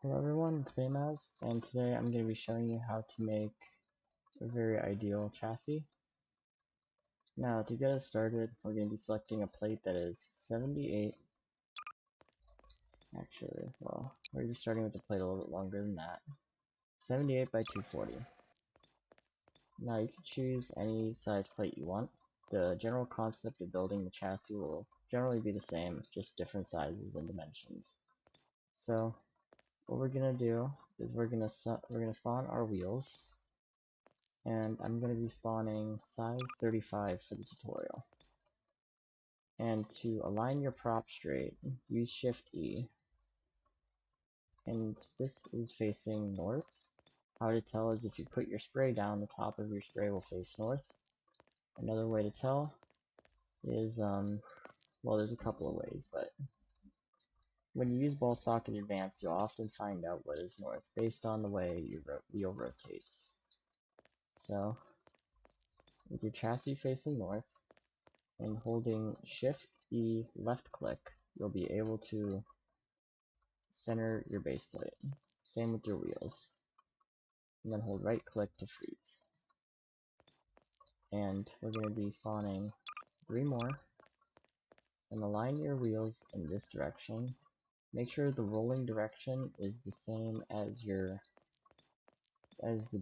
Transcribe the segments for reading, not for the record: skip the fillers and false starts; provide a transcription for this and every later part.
Hello everyone, it's Baymaz, and today I'm going to be showing you how to make a very ideal chassis. Now, to get us started, we're going to be selecting a plate that is 78, well, we're going to be starting with the plate a little bit longer than that, 78 by 240. Now, you can choose any size plate you want. The general concept of building the chassis will generally be the same, just different sizes and dimensions. So, what we're going to do is we're going to spawn our wheels. And I'm going to be spawning size 35 for the tutorial. And to align your prop straight, use Shift E. And this is facing north. How to tell is if you put your spray down, the top of your spray will face north. Another way to tell is, well, there's a couple of ways, but when you use ball socket advanced, you'll often find out what is north based on the way your wheel rotates. So, with your chassis facing north, and holding Shift E left click, you'll be able to center your base plate. Same with your wheels. And then hold right click to freeze. And we're going to be spawning 3 more. And align your wheels in this direction. Make sure the rolling direction is the same as the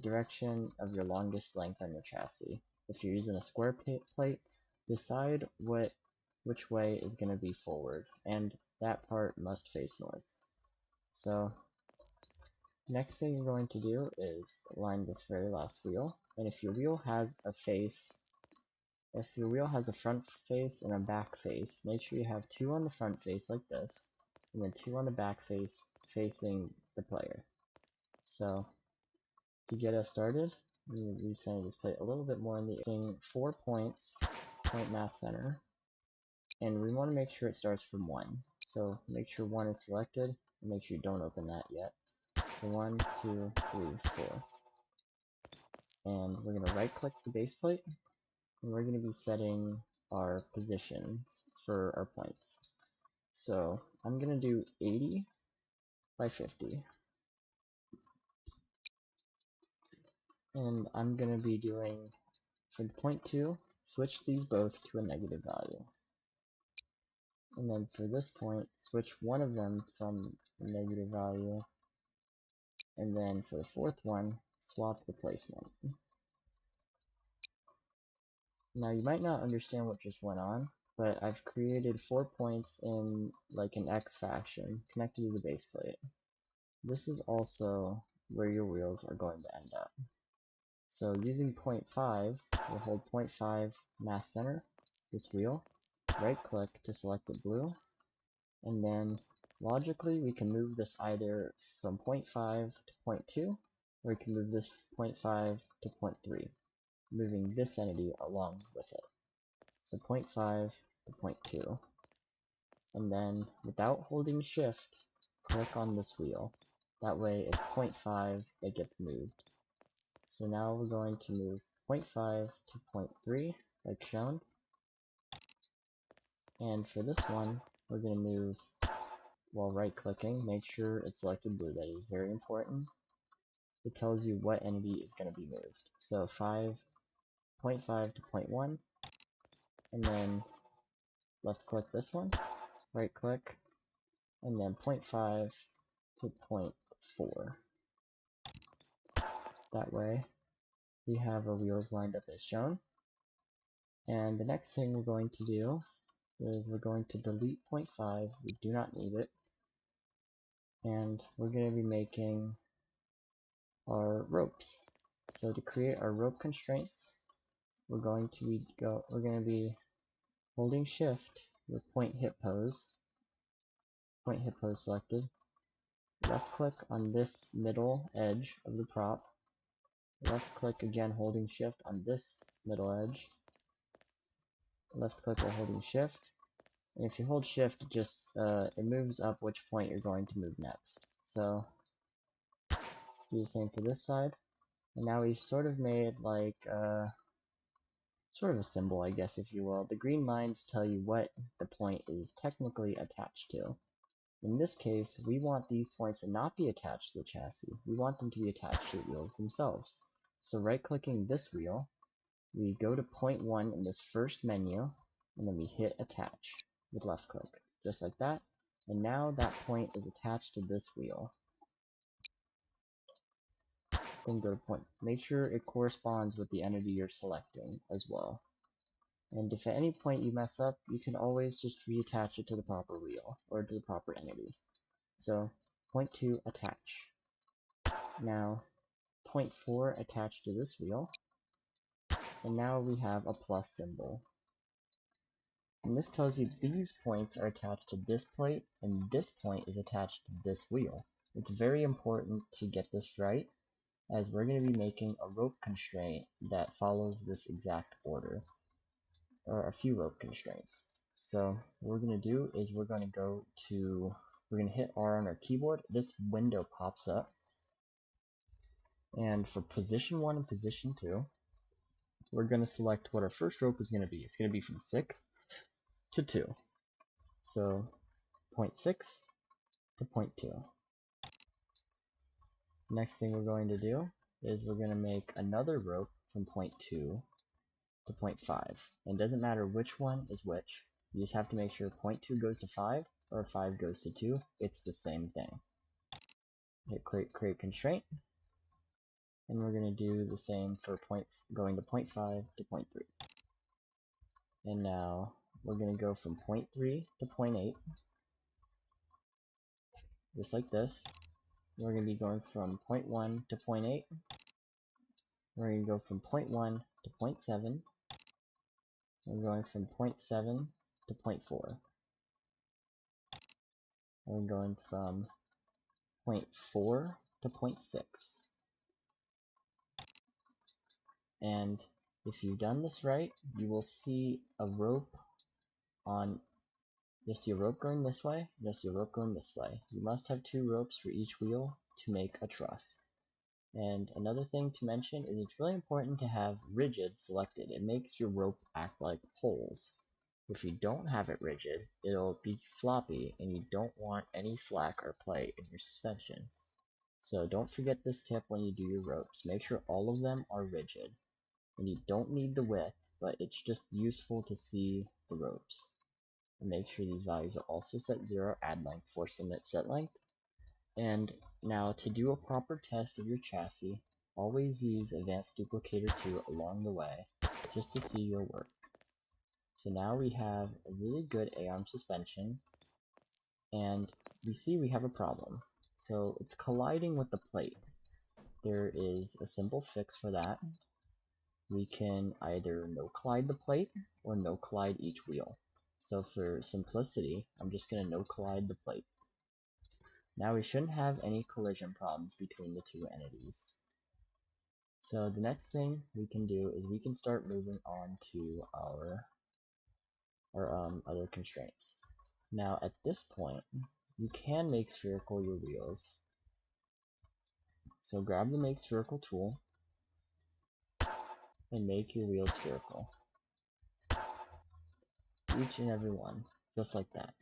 direction of your longest length on your chassis. If you're using a square plate, decide which way is going to be forward, and that part must face north. So, next thing you're going to do is align this very last wheel, and if your wheel has a front face and a back face, make sure you have 2 on the front face like this, and then 2 on the back face facing the player. So, to get us started, we will be centering this plate a little bit more in the 4 points, point mass center, and we want to make sure it starts from 1. So make sure 1 is selected, and make sure you don't open that yet. So 1, 2, 3, 4. And we're going to right click the base plate, and we're going to be setting our positions for our points. So I'm going to do 80 by 50. And I'm going to be doing, for the point 2, switch these both to a negative value. And then for this point, switch one of them from a negative value. And then for the 4th one, swap the placement. Now you might not understand what just went on, but I've created 4 points in like an X fashion connected to the base plate. This is also where your wheels are going to end up. So using 0.5, we'll hold 0.5 mass center, this wheel, right click to select the blue, and then logically we can move this either from 0.5 to 0.2, or we can move this 0.5 to 0.3, moving this entity along with it. So 0.5 to 0.2. And then without holding shift, click on this wheel. That way it's 0.5 that gets moved. So now we're going to move 0.5 to 0.3, like shown. And for this one, we're going to move while right clicking. Make sure it's selected blue. That is very important. It tells you what entity is going to be moved. So 0.5 to 0.1, and then left click this one, right click, and then 0.5 to 0.4. That way, we have our wheels lined up as shown. And the next thing we're going to do is we're going to delete 0.5. We do not need it. And we're going to be making our ropes. So to create our rope constraints, we're going to be holding shift with point hit pose selected, left click on this middle edge of the prop, left click again holding shift on this middle edge, left click while holding shift, and if you hold shift, it moves up which point you're going to move next. So do the same for this side, and now we've sort of made like sort of a symbol, I guess, if you will. The green lines tell you what the point is technically attached to. In this case, we want these points to not be attached to the chassis. We want them to be attached to the wheels themselves. So right-clicking this wheel, we go to point 1 in this first menu, and then we hit attach with left click, just like that. And now that point is attached to this wheel. Then go to point. Make sure it corresponds with the entity you're selecting as well. And if at any point you mess up, you can always just reattach it to the proper wheel or to the proper entity. So point 2, attach. Now point 4 attached to this wheel, and now we have a plus symbol. And this tells you these points are attached to this plate, and this point is attached to this wheel. It's very important to get this right, as we're going to be making a rope constraint that follows this exact order, or a few rope constraints. So what we're going to do is we're going to hit R on our keyboard. This window pops up, and for position 1 and position 2, we're going to select what our first rope is going to be. It's going to be from 6 to 2. So point 6 to point 2. Next thing we're going to do is we're going to make another rope from point 2 to point 5. And it doesn't matter which one is which. You just have to make sure point 2 goes to 5 or 5 goes to 2. It's the same thing. Hit create constraint. And we're going to do the same for going to point 5 to point 3. And now we're going to go from point 3 to point 8. Just like this. We're going to be going from point 1 to point 8. We're going to go from point 1 to point 7. We're going from point 7 to point 4. We're going from point 4 to point 6. And if you've done this right, you will see a rope you'll see a rope going this way, you'll see a rope going this way. You must have 2 ropes for each wheel to make a truss. And another thing to mention is it's really important to have rigid selected. It makes your rope act like poles. If you don't have it rigid, it'll be floppy and you don't want any slack or play in your suspension. So don't forget this tip when you do your ropes. Make sure all of them are rigid. And you don't need the width, but it's just useful to see the ropes. And make sure these values are also set 0, add length, force limit, set length. And now to do a proper test of your chassis, always use Advanced Duplicator 2 along the way, just to see your work. So now we have a really good A-arm suspension, and we see we have a problem. So it's colliding with the plate. There is a simple fix for that. We can either no collide the plate or no collide each wheel. So for simplicity, I'm just going to no collide the plate. Now we shouldn't have any collision problems between the two entities. So the next thing we can do is we can start moving on to our other constraints. Now at this point, you can make spherical your wheels. So grab the make spherical tool and make your wheels spherical. Each and every one, just like that.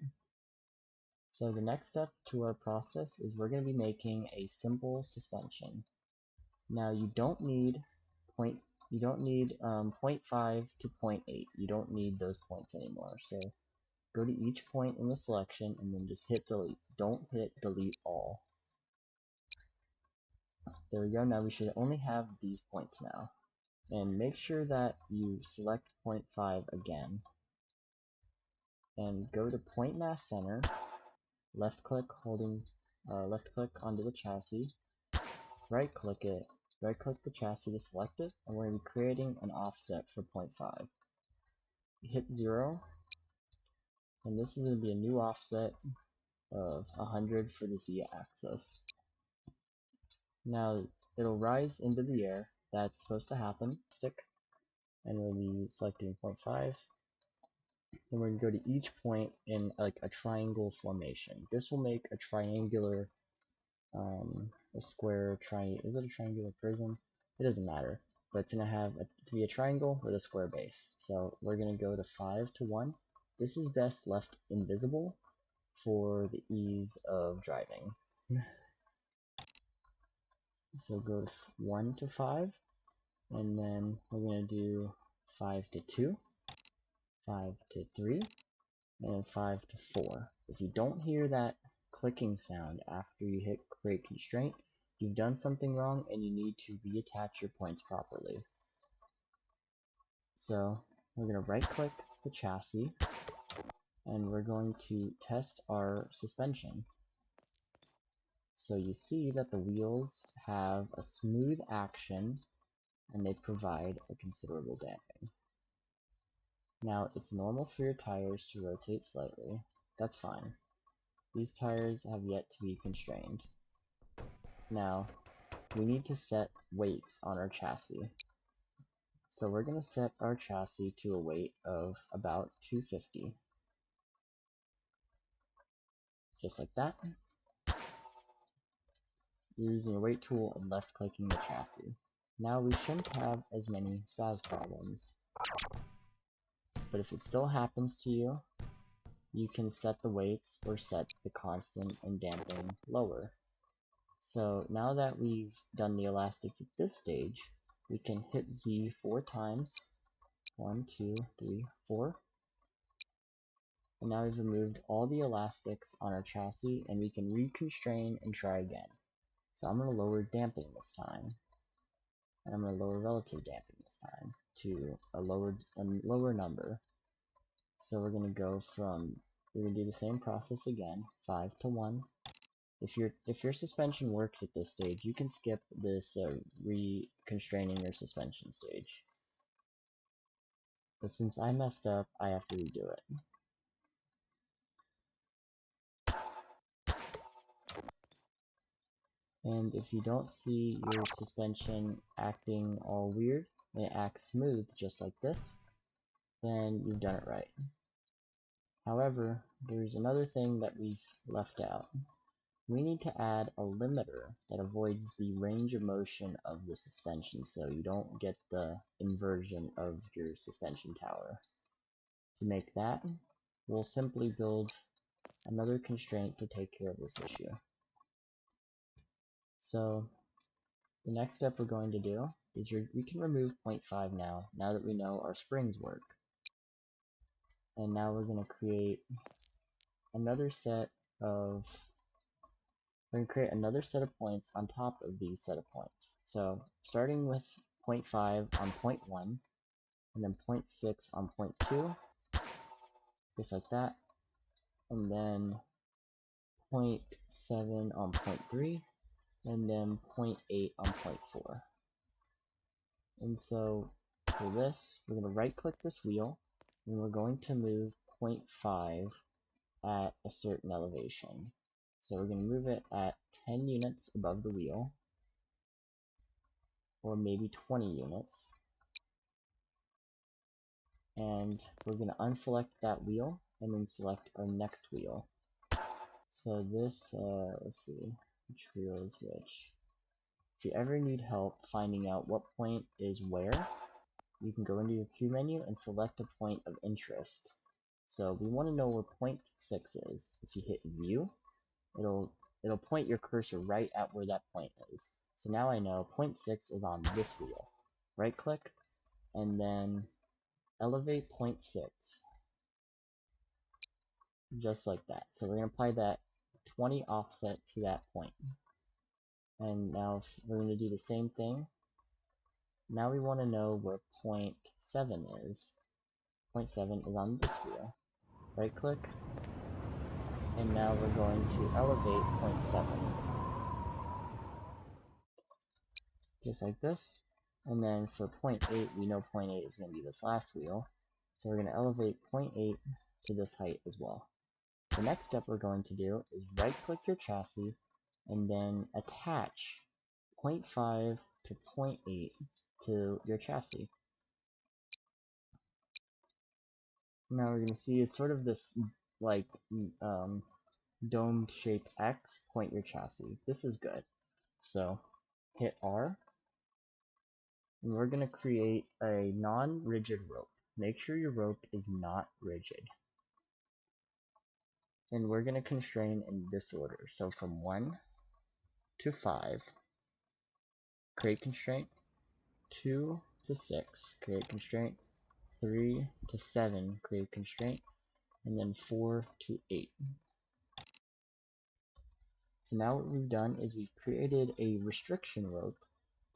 So the next step to our process is we're going to be making a simple suspension. Now you don't need 0.5 to 0.8. You don't need those points anymore. So go to each point in the selection and then just hit delete. Don't hit delete all. There we go. Now we should only have these points now. And make sure that you select 0.5 again. And go to point mass center. Left click onto the chassis. Right click it. Right click the chassis to select it. And we're going to be creating an offset for 0.5. Hit 0. And this is going to be a new offset of 100 for the z-axis. Now it'll rise into the air. That's supposed to happen. Stick. And we'll be selecting 0.5. Then we're going to go to each point in like a triangle formation. This will make a triangular, a square triangle. Is it a triangular prism? It doesn't matter. But it's going to be a triangle with a square base. So we're going to go to 5 to 1. This is best left invisible for the ease of driving. So go 1 to 5, and then we're going to do 5 to 2, 5 to 3, and 5 to 4. If you don't hear that clicking sound after you hit create constraint, you've done something wrong and you need to reattach your points properly. So we're going to right click the chassis and we're going to test our suspension. So you see that the wheels have a smooth action and they provide a considerable damping. Now it's normal for your tires to rotate slightly. That's fine. These tires have yet to be constrained. Now we need to set weights on our chassis. So we're going to set our chassis to a weight of about 250. Just like that. You're using a weight tool and left clicking the chassis. Now we shouldn't have as many spaz problems. But if it still happens to you, you can set the weights or set the constant and damping lower. So now that we've done the elastics at this stage, we can hit Z 4 times. 1, 2, 3, 4. And now we've removed all the elastics on our chassis and we can reconstrain and try again. So I'm going to lower damping this time. And I'm going to lower relative damping this time to a lower number. So we're going to go from, we're going to do the same process again, 5 to 1. If your suspension works at this stage, you can skip this reconstraining your suspension stage. But since I messed up, I have to redo it. And if you don't see your suspension acting all weird, and it acts smooth just like this, then you've done it right. However, there's another thing that we've left out. We need to add a limiter that avoids the range of motion of the suspension so you don't get the inversion of your suspension tower. To make that, we'll simply build another constraint to take care of this issue. So the next step we're going to do is we can remove 0.5 now that we know our springs work. And now we're going to create another set of points on top of these set of points. So starting with 0.5 on point 1, and then 0.6 on point 2, just like that, and then 0.7 on point 3, and then 0.8 on point 4. And so for this, we're going to right click this wheel, and we're going to move 0.5 at a certain elevation. So we're going to move it at 10 units above the wheel, or maybe 20 units. And we're going to unselect that wheel and then select our next wheel. So this, let's see, which wheel is which. If you ever need help finding out what point is where, you can go into your Q menu and select a point of interest. So we want to know where point 6 is. If you hit view, it'll point your cursor right at where that point is. So now I know point 6 is on this wheel. Right click, and then elevate point 6. Just like that. So we're going to apply that 20 offset to that point. And now we're going to do the same thing. Now we want to know where point 7 is. Point 7 is on this wheel. Right click, and now we're going to elevate point 7. Just like this. And then for point 8, we know point 8 is going to be this last wheel. So we're going to elevate point 8 to this height as well. The next step we're going to do is right click your chassis and then attach 0.5 to 0.8 to your chassis. Now we're going to see is sort of this like domed shaped X point your chassis. This is good. So hit R, and we're going to create a non-rigid rope. Make sure your rope is not rigid. and we're going to constrain in this order. So from 1 to 5, create constraint, 2 to 6, create constraint, 3 to 7, create constraint, and then 4 to 8. So now what we've done is we've created a restriction rope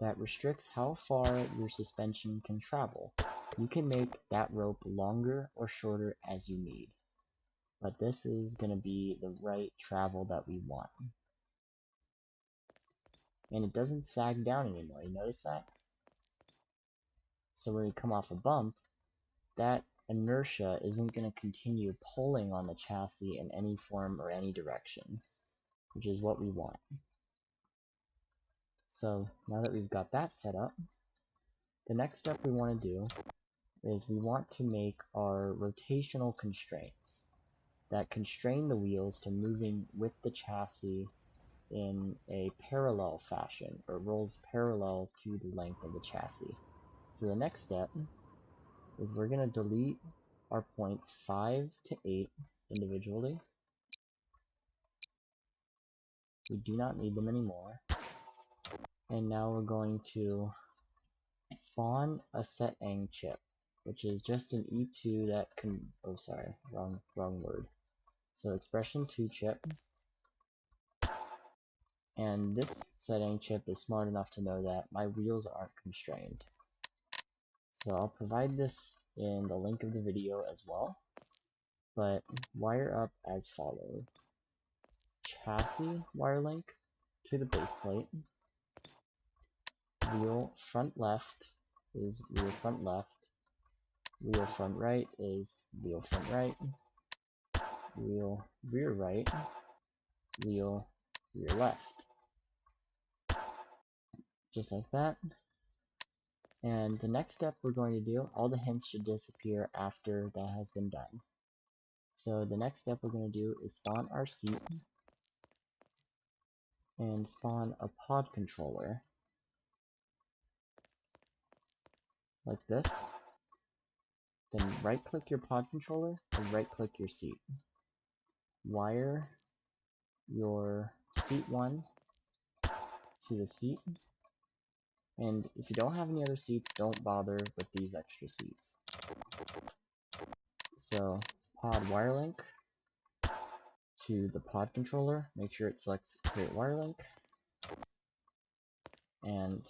that restricts how far your suspension can travel. You can make that rope longer or shorter as you need, but this is going to be the right travel that we want. And it doesn't sag down anymore, you notice that? So when we come off a bump, that inertia isn't going to continue pulling on the chassis in any form or any direction, which is what we want. So now that we've got that set up, the next step we want to do is we want to make our rotational constraints that constrain the wheels to moving with the chassis in a parallel fashion, or rolls parallel to the length of the chassis. So the next step is we're going to delete our points 5 to 8 individually. We do not need them anymore. And now we're going to spawn a setang chip, which is just an E2 that can, oh sorry, wrong word. So expression 2 chip. And this setang chip is smart enough to know that my wheels aren't constrained. So I'll provide this in the link of the video as well. But wire up as follows. Chassis wire link to the base plate. Wheel front left is wheel front left. Wheel front right is wheel front right. Wheel rear right. Wheel rear left. Just like that. And the next step we're going to do, all the hints should disappear after that has been done. So the next step we're going to do is spawn our seat and spawn a pod controller like this. Then right click your pod controller and right click your seat. Wire your seat 1 to the seat. And if you don't have any other seats, don't bother with these extra seats. So pod wire link to the pod controller, make sure it selects create wire link. And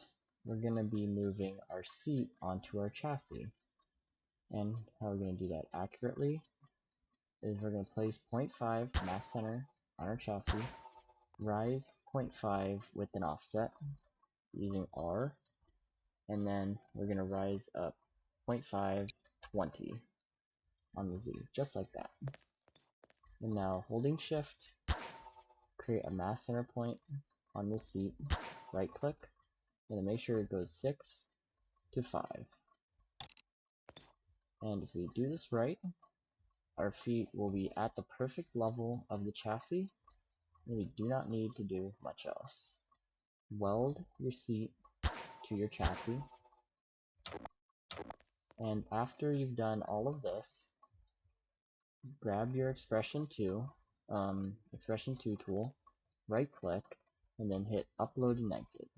we're going to be moving our seat onto our chassis. And how we're going to do that accurately is we're going to place 0.5 mass center on our chassis, rise 0.5 with an offset using R, and then we're going to rise up 0.5, 20 on the Z, just like that. And now holding shift, create a mass center point on this seat, right click, and then make sure it goes 6 to 5. And if we do this right, our feet will be at the perfect level of the chassis, and we do not need to do much else. Weld your seat to your chassis, and after you've done all of this, grab your expression 2 tool, right click, and then hit upload and exit.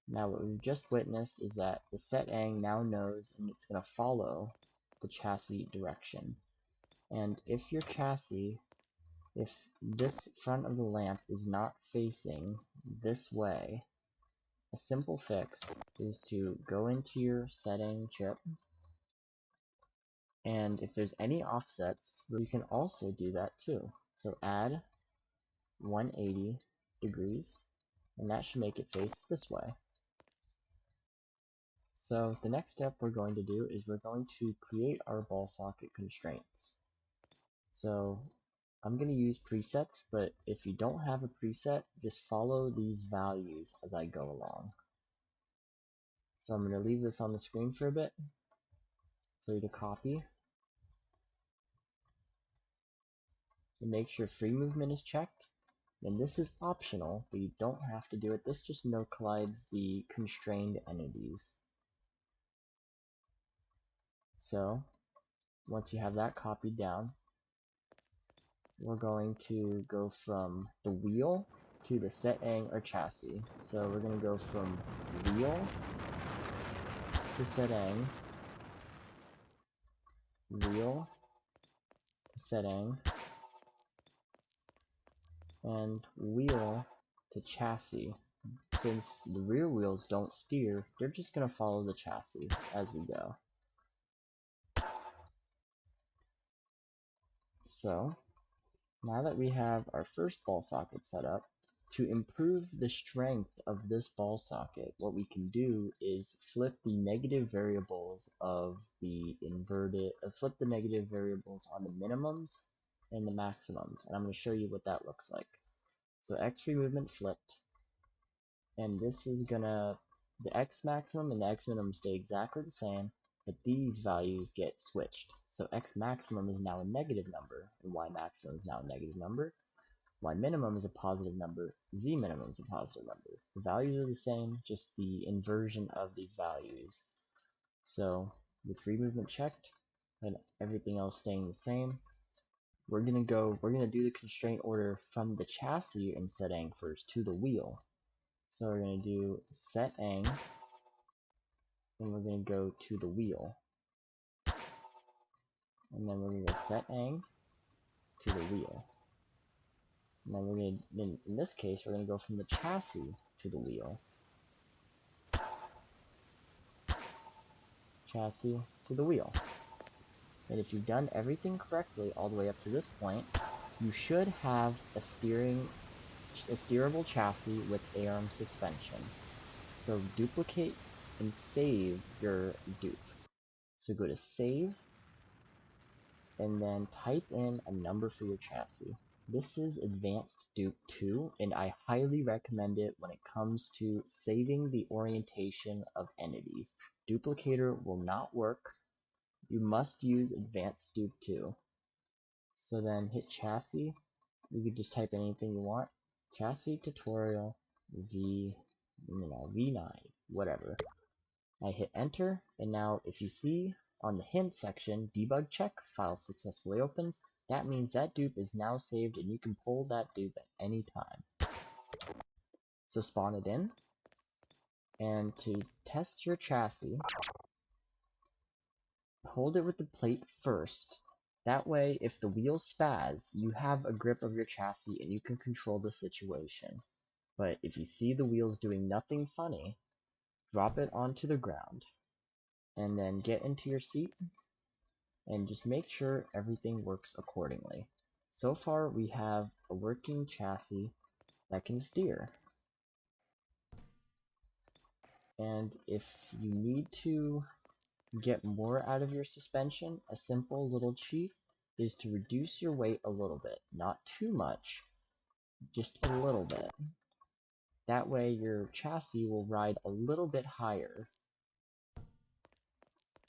Now what we've just witnessed is that the setang now knows and it's going to follow the chassis direction. And if your chassis, if this front of the lamp is not facing this way, a simple fix is to go into your setang chip, and if there's any offsets, you can also do that too. So add 180 degrees, and that should make it face this way. So the next step we're going to do is we're going to create our ball socket constraints. So I'm going to use presets, but if you don't have a preset, just follow these values as I go along. So I'm going to leave this on the screen for a bit for you to copy. And make sure free movement is checked. And this is optional, but you don't have to do it. This just no collides the constrained entities. So once you have that copied down, we're going to go from the wheel to the setang or chassis. So we're going to go from wheel to setang, wheel to setang, and wheel to chassis. Since the rear wheels don't steer, they're just going to follow the chassis as we go. So, now that we have our first ball socket set up, to improve the strength of this ball socket, what we can do is flip the negative variables of the flip the negative variables on the minimums and the maximums, and I'm going to show you what that looks like. So x3 movement flipped, and this is gonna, the x maximum and the x minimum stay exactly the same, but these values get switched. So x maximum is now a negative number, and y maximum is now a negative number. Y minimum is a positive number, z minimum is a positive number. The values are the same, just the inversion of these values. So with free movement checked and everything else staying the same, we're gonna do the constraint order from the chassis and setang first to the wheel. So we're gonna do setang, and we're gonna go to the wheel, and then we're gonna go setang to the wheel. And then we're gonna, in this case, we're gonna go from the chassis to the wheel. Chassis to the wheel. And if you've done everything correctly all the way up to this point, you should have a steerable chassis with A-arm suspension. So duplicate and save your dupe. So go to save, and then type in a number for your chassis. This is Advanced Dupe 2, and I highly recommend it when it comes to saving the orientation of entities. Duplicator will not work. You must use Advanced Dupe 2. So then hit chassis. You could just type in anything you want. Chassis tutorial V9, whatever. I hit enter, and now if you see on the hint section, debug check, file successfully opens, that means that dupe is now saved and you can pull that dupe at any time. So spawn it in, and to test your chassis, hold it with the plate first. That way, if the wheels spaz, you have a grip of your chassis and you can control the situation. But if you see the wheels doing nothing funny, drop it onto the ground, and then get into your seat, and just make sure everything works accordingly. So far, we have a working chassis that can steer. And if you need to get more out of your suspension, a simple little cheat is to reduce your weight a little bit. Not too much, just a little bit. That way your chassis will ride a little bit higher.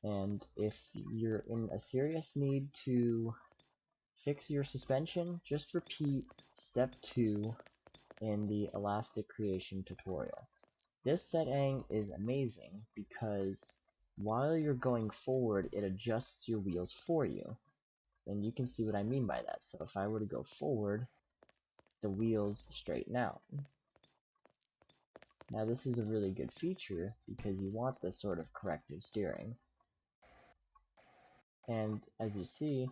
And if you're in a serious need to fix your suspension, just repeat step 2 in the elastic creation tutorial. This setting is amazing because while you're going forward, it adjusts your wheels for you. And you can see what I mean by that. So if I were to go forward, the wheels straighten out. Now this is a really good feature because you want this sort of corrective steering. And as you see,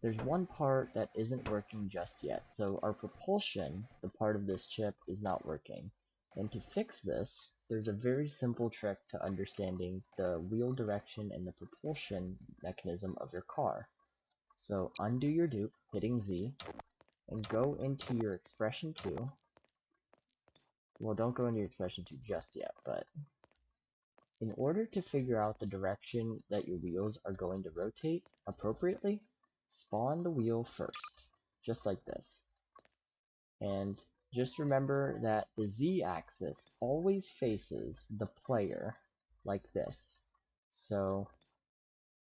there's one part that isn't working just yet. So our propulsion, the part of this chip, is not working. And to fix this, there's a very simple trick to understanding the wheel direction and the propulsion mechanism of your car. So undo your dupe, hitting Z, and go into your expression 2. Well, don't go into your expression 2 just yet, but in order to figure out the direction that your wheels are going to rotate appropriately, spawn the wheel first, just like this. And just remember that the Z-axis always faces the player, like this. So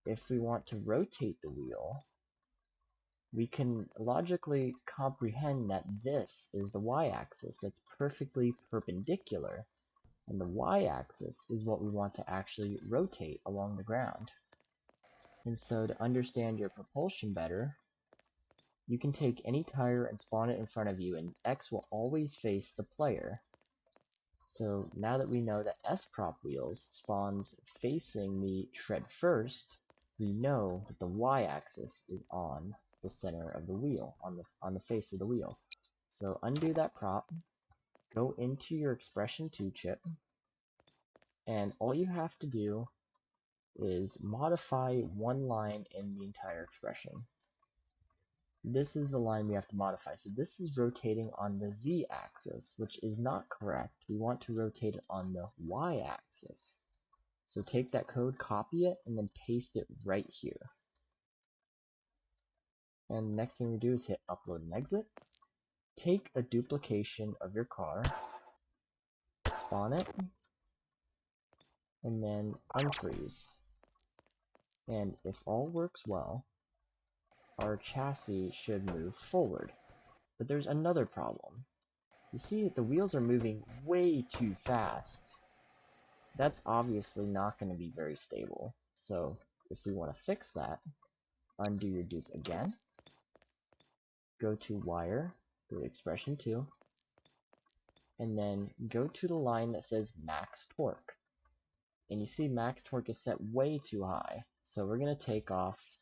if we want to rotate the wheel, we can logically comprehend that this is the Y-axis that's perfectly perpendicular, and the Y-axis is what we want to actually rotate along the ground. And so to understand your propulsion better, you can take any tire and spawn it in front of you, and X will always face the player. So now that we know that S-prop wheels spawns facing the tread first, we know that the Y-axis is on the center of the wheel, on the face of the wheel. So undo that prop, go into your expression 2 chip, and all you have to do is modify one line in the entire expression. This is the line we have to modify. So this is rotating on the Z-axis, which is not correct. We want to rotate it on the Y-axis. So take that code, copy it, and then paste it right here. And the next thing we do is hit upload and exit. Take a duplication of your car, spawn it, and then unfreeze. And if all works well, our chassis should move forward. But there's another problem. You see that the wheels are moving way too fast. That's obviously not going to be very stable. So if we want to fix that, undo your dupe again, go to wire, go to expression 2, and then go to the line that says max torque. And you see max torque is set way too high. So we're going to take off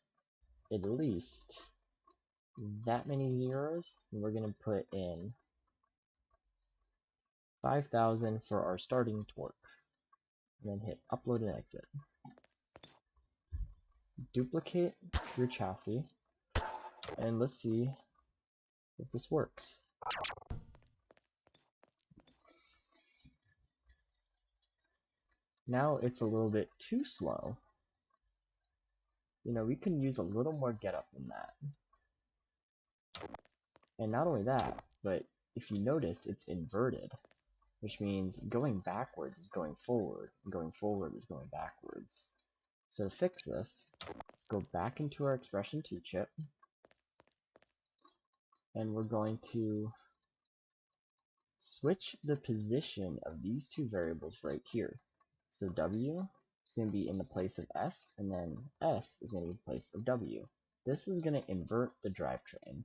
at least that many zeros, and we're going to put in 5,000 for our starting torque. And then hit upload and exit. Duplicate your chassis, and let's see if this works. Now it's a little bit too slow. You know, we can use a little more getup than that. And not only that, but if you notice, it's inverted, which means going backwards is going forward, and going forward is going backwards. So to fix this, let's go back into our expression 2 chip, and we're going to switch the position of these two variables right here. So W is going to be in the place of S, and then S is going to be in the place of W. This is going to invert the drivetrain.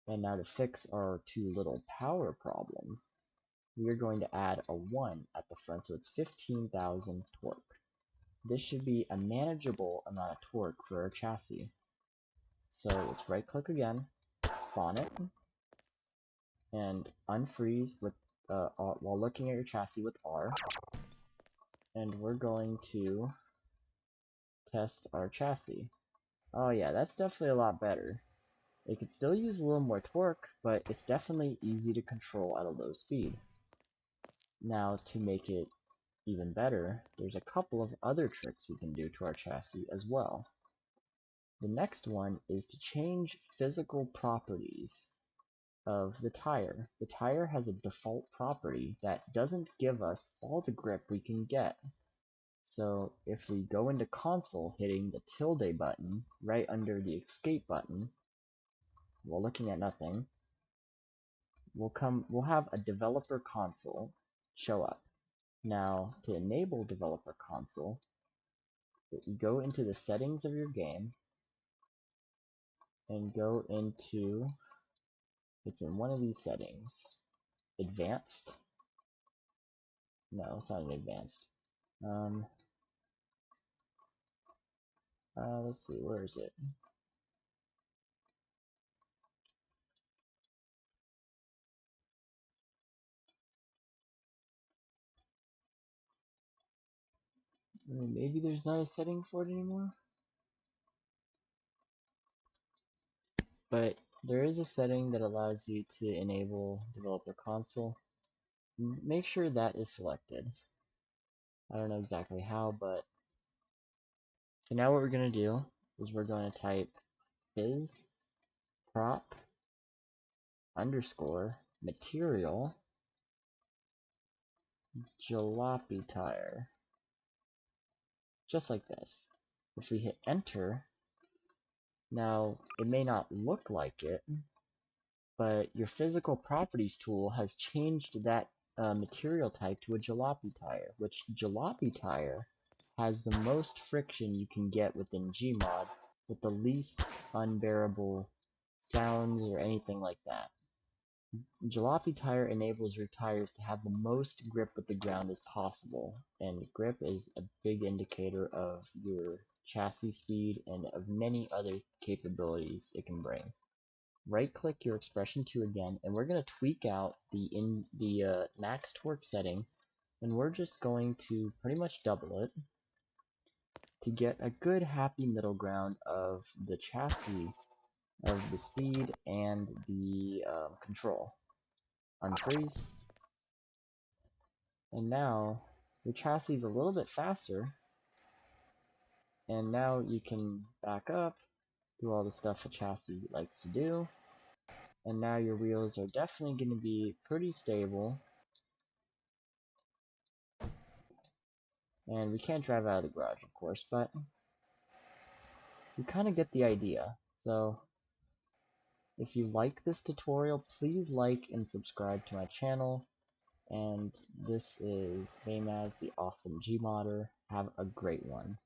And now to fix our too little power problem, we are going to add a 1 at the front, so it's 15,000 torque. This should be a manageable amount of torque for our chassis. So let's right click again, spawn it, and unfreeze with while looking at your chassis with R. And we're going to test our chassis. Oh yeah, that's definitely a lot better. It could still use a little more torque, but it's definitely easy to control at a low speed. Now, to make it even better, there's a couple of other tricks we can do to our chassis as well. The next one is to change physical properties of the tire. The tire has a default property that doesn't give us all the grip we can get. So if we go into console hitting the tilde button right under the escape button, while looking at nothing, we'll have a developer console show up. Now, to enable developer console, you go into the settings of your game and go into, it's in one of these settings, advanced. No, it's not an advanced. Let's see, where is it? Maybe there's not a setting for it anymore? But there is a setting that allows you to enable developer console. Make sure that is selected. I don't know exactly how, but so now what we're going to do is we're going to type phys prop underscore material jalopy tire. Just like this. If we hit enter, now it may not look like it, but your physical properties tool has changed that material type to a jalopy tire, which jalopy tire has the most friction you can get within gmod with the least unbearable sounds or anything like that. Jalopy tire enables your tires to have the most grip with the ground as possible, and grip is a big indicator of your chassis speed and of many other capabilities it can bring. Right click your expression 2 again, and we're going to tweak out the max torque setting, and we're just going to pretty much double it to get a good happy middle ground of the chassis, of the speed, and the control. Unfreeze. And now your chassis is a little bit faster, and now you can back up, do all the stuff a chassis likes to do, and now your wheels are definitely going to be pretty stable. And we can't drive out of the garage, of course, but you kind of get the idea. So if you like this tutorial, please like and subscribe to my channel. And this is Vaymaz, the awesome Gmodder. Have a great one.